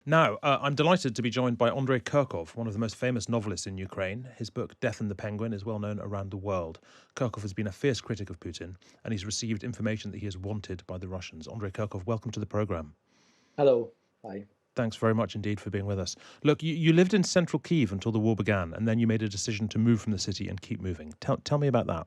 Now, I'm delighted to be joined by Andrey Kurkov, one of the most famous novelists in Ukraine. His book, Death and the Penguin, is well known around the world. Kurkov has been a fierce critic of Putin, and he's received information that he is wanted by the Russians. Andrey Kurkov, welcome to the programme. Hello. Hi. Thanks very much indeed for being with us. Look, you lived in central Kyiv until the war began, and then you made a decision to move from the city and keep moving. Tell me about that.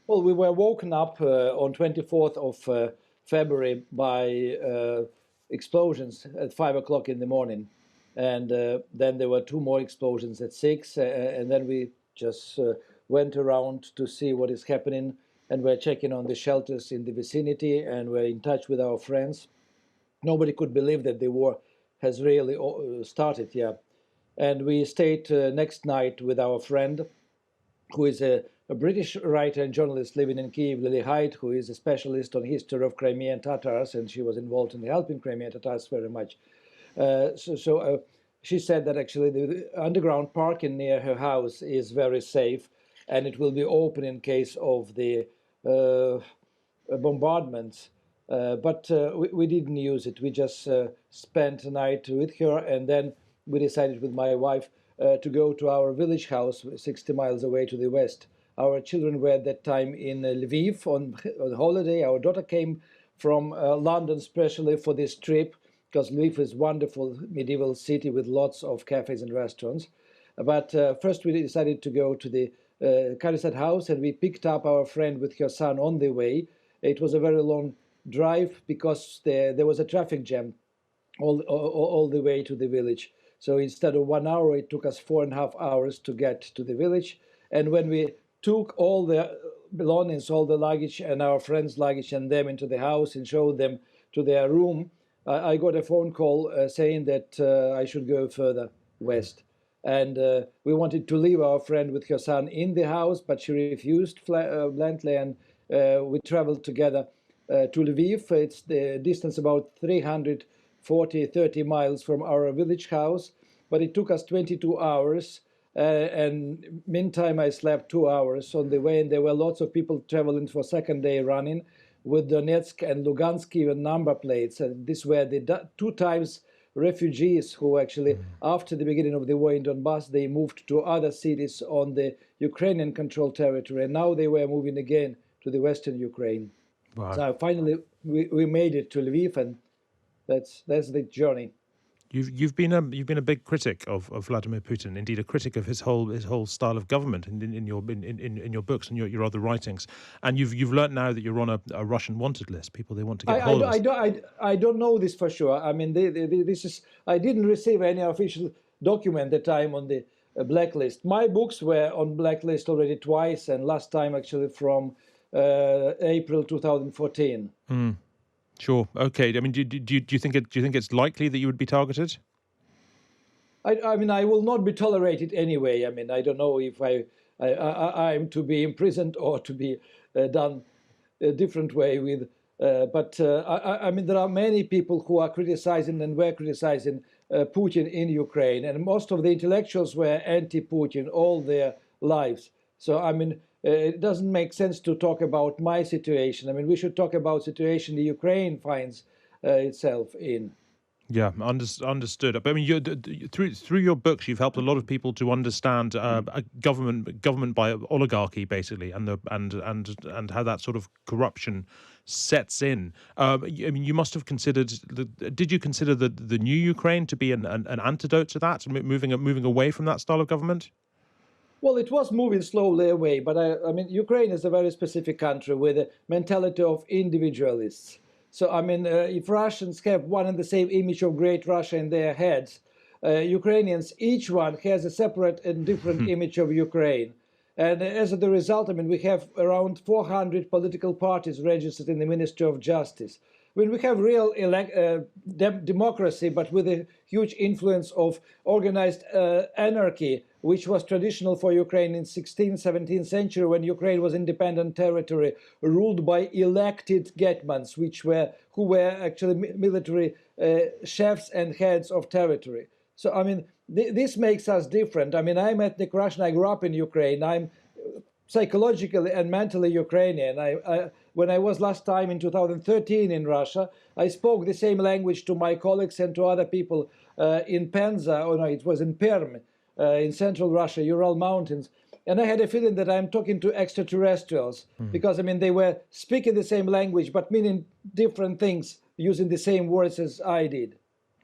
Well, we were woken up on 24th of February by explosions at 5 o'clock in the morning. And then there were two more explosions at 6. And then we just went around to see what is happening. And we're checking on the shelters in the vicinity, and we're in touch with our friends. Nobody could believe that the war has really started, yeah. And we stayed next night with our friend, who is a British writer and journalist living in Kyiv, Lily Hyde, who is a specialist on history of Crimean Tatars, and she was involved in helping Crimean Tatars very much. She said that actually the underground parking near her house is very safe, and it will be open in case of the bombardments. But we didn't use it. We just spent the night with her, and then we decided with my wife to go to our village house 60 miles away to the west. Our children were at that time in Lviv on holiday. Our daughter came from London especially for this trip, because Lviv is a wonderful medieval city with lots of cafes and restaurants. But first we decided to go to the Karisat house, and we picked up our friend with her son on the way. It was a very long drive because there was a traffic jam all the way to the village. So instead of 1 hour, it took us 4.5 hours to get to the village. And when we took all the belongings, all the luggage and our friends' luggage and them into the house and showed them to their room, I got a phone call saying that I should go further west. And we wanted to leave our friend with her son in the house, but she refused bluntly, and we traveled together to Lviv. It's the distance about 30 miles from our village house, but it took us 22 hours. And meantime, I slept 2 hours on the way, and there were lots of people traveling for second day running with Donetsk and Lugansk even number plates. And these were the two times refugees who actually, after the beginning of the war in Donbass, they moved to other cities on the Ukrainian controlled territory, and now they were moving again to the western Ukraine. Wow. So finally, we made it to Lviv, and that's the journey. You've been a big critic of Vladimir Putin, indeed a critic of his whole style of government in your books and your other writings, and you've learnt now that you're on a Russian wanted list. People they want to get hold of. I don't know this for sure. I mean, this is, I didn't receive any official document that I'm on the blacklist. My books were on blacklist already twice, and last time actually from April 2014. Sure. Okay. I mean, do you think it's likely that you would be targeted? I mean, I will not be tolerated anyway. I mean, I don't know if I'm to be imprisoned or to be done a different way with. But I mean, there are many people who are criticizing and were criticizing Putin in Ukraine, and most of the intellectuals were anti-Putin all their lives. So I mean, it doesn't make sense to talk about my situation. I mean, we should talk about the situation the Ukraine finds itself in. Yeah, understood. But I mean, through your books, you've helped a lot of people to understand government by oligarchy, basically, and how that sort of corruption sets in. I mean, you must have considered. Did you consider the new Ukraine to be an antidote to that, moving away from that style of government? Well, it was moving slowly away, but I mean, Ukraine is a very specific country with a mentality of individualists. So, I mean, if Russians have one and the same image of Great Russia in their heads, Ukrainians, each one has a separate and different image of Ukraine. And as a result, I mean, we have around 400 political parties registered in the Ministry of Justice. I mean, we have real democracy, but with a huge influence of organized anarchy, which was traditional for Ukraine in 16th, 17th century when Ukraine was independent territory ruled by elected hetmans, who were actually military chefs and heads of territory. So, I mean, this makes us different. I mean, I'm ethnic Russian. I grew up in Ukraine. I'm psychologically and mentally Ukrainian. when I was last time in 2013 in Russia, I spoke the same language to my colleagues and to other people in Penza, or no, it was in Perm, in central Russia, Ural Mountains. And I had a feeling that I'm talking to extraterrestrials because, I mean, they were speaking the same language, but meaning different things, using the same words as I did.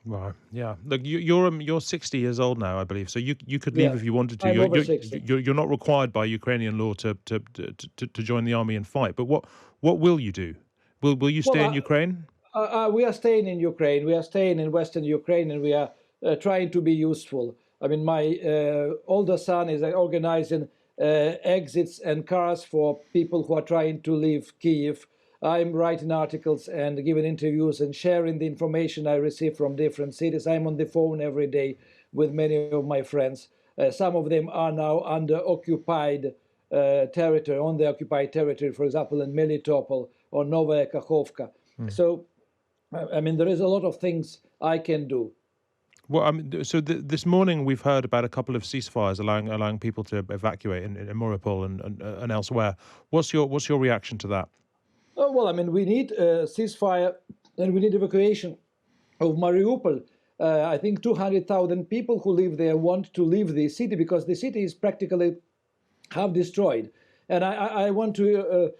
Right. Yeah. Look, you're 60 years old now, I believe. So you could leave Yeah, if you wanted to. I'm over 60. You're not required by Ukrainian law to join the army and fight. But what will you do? Will you stay in Well, Ukraine? we are staying in Ukraine. We are staying in Western Ukraine, and we are trying to be useful. I mean, my older son is organizing exits and cars for people who are trying to leave Kiev. I'm writing articles and giving interviews and sharing the information I receive from different cities. I'm on the phone every day with many of my friends. Some of them are now under occupied territory, on the occupied territory, for example, in Melitopol or Novaya Kakhovka. So, I mean, there is a lot of things I can do. Well, I mean, so this morning we've heard about a couple of ceasefires allowing people to evacuate in Mariupol and elsewhere. What's your reaction to that? Well, I mean, we need ceasefire and we need evacuation of Mariupol. I think 200,000 people who live there want to leave the city because the city is practically half destroyed. And I want to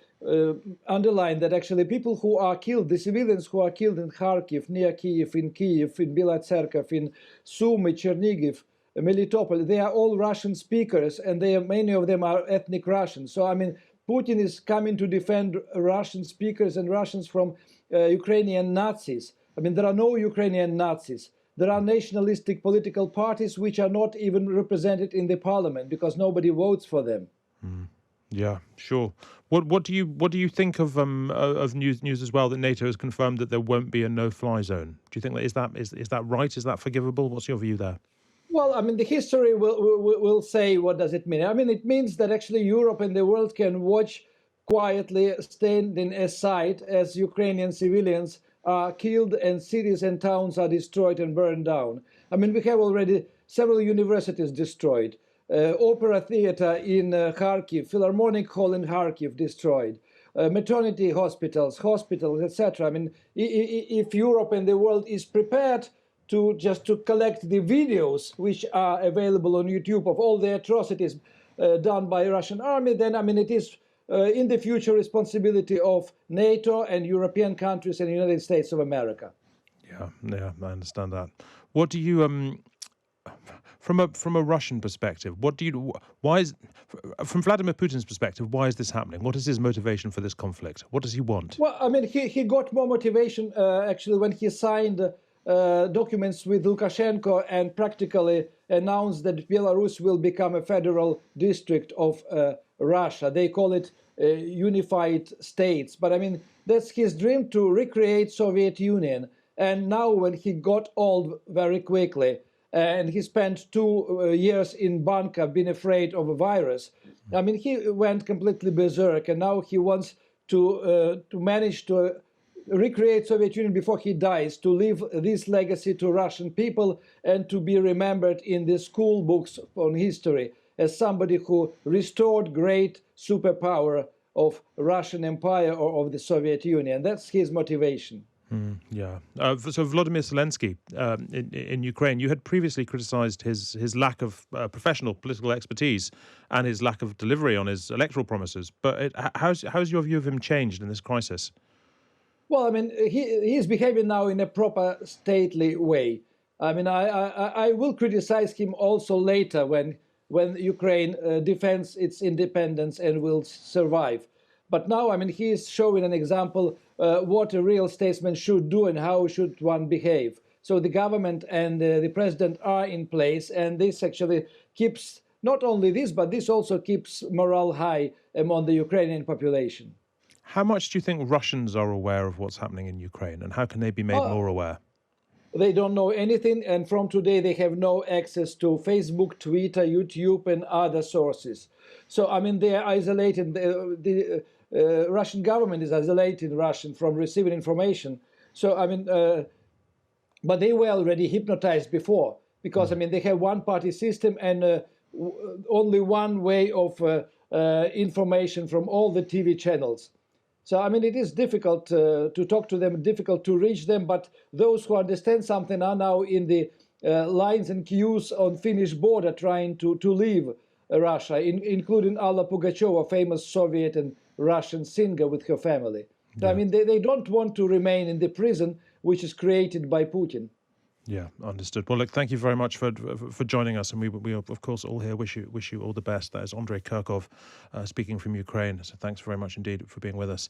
underline that actually people who are killed, the civilians who are killed in Kharkiv, near Kiev, in Bila Tserkov, in Sumy, Chernigiv, Melitopol, they are all Russian speakers, and many of them are ethnic Russians. So, I mean, Putin is coming to defend Russian speakers and Russians from Ukrainian Nazis. I mean, there are no Ukrainian Nazis. There are nationalistic political parties which are not even represented in the parliament because nobody votes for them. Yeah, sure. What do you think of news as well that NATO has confirmed that there won't be a no-fly zone? Do you think is that right? Is that forgivable? What's your view there? Well, I mean, the history will say what does it mean. I mean, it means that actually Europe and the world can watch quietly, standing aside as Ukrainian civilians are killed and cities and towns are destroyed and burned down. I mean, we have already several universities destroyed, opera theater in Kharkiv, Philharmonic Hall in Kharkiv destroyed, maternity hospitals, etc. I mean, if Europe and the world is prepared to collect the videos which are available on YouTube of all the atrocities done by Russian army, then I mean it is in the future responsibility of NATO and European countries and the United States of America. Yeah, I understand that. What do you from a Russian perspective? From Vladimir Putin's perspective? Why is this happening? What is his motivation for this conflict? What does he want? Well, I mean, he got more motivation actually when he signed documents with Lukashenko and practically announced that Belarus will become a federal district of Russia. They call it unified states. But I mean, that's his dream to recreate Soviet Union. And now when he got old very quickly, and he spent 2 years in bunker being afraid of a virus, I mean, he went completely berserk. And now he wants to manage to recreate Soviet Union before he dies, to leave this legacy to Russian people and to be remembered in the school books on history as somebody who restored great superpower of Russian Empire or of the Soviet Union. That's his motivation. Yeah. So Volodymyr Zelensky in Ukraine, you had previously criticized his lack of professional political expertise and his lack of delivery on his electoral promises. But how's your view of him changed in this crisis? Well, I mean, he's behaving now in a proper stately way. I mean, I will criticize him also later when Ukraine defends its independence and will survive. But now, I mean, he is showing an example what a real statesman should do and how should one behave. So the government and the president are in place, and this actually keeps, not only this, but this also keeps morale high among the Ukrainian population. How much do you think Russians are aware of what's happening in Ukraine, and how can they be made more aware? They don't know anything, and from today they have no access to Facebook, Twitter, YouTube, and other sources. So, I mean, they are isolated. The Russian government is isolating Russians from receiving information. So, I mean, but they were already hypnotized before because, I mean, they have one-party system and only one way of information from all the TV channels. So, I mean, it is difficult to talk to them, difficult to reach them, but those who understand something are now in the lines and queues on Finnish border trying to leave Russia, including Alla Pugacheva, famous Soviet and Russian singer with her family. So, I Yeah. mean, they don't want to remain in the prison which is created by Putin. Yeah, understood. Well, look, thank you very much for joining us, and we of course all here wish you all the best. That is Andrey Kurkov speaking from Ukraine. So thanks very much indeed for being with us.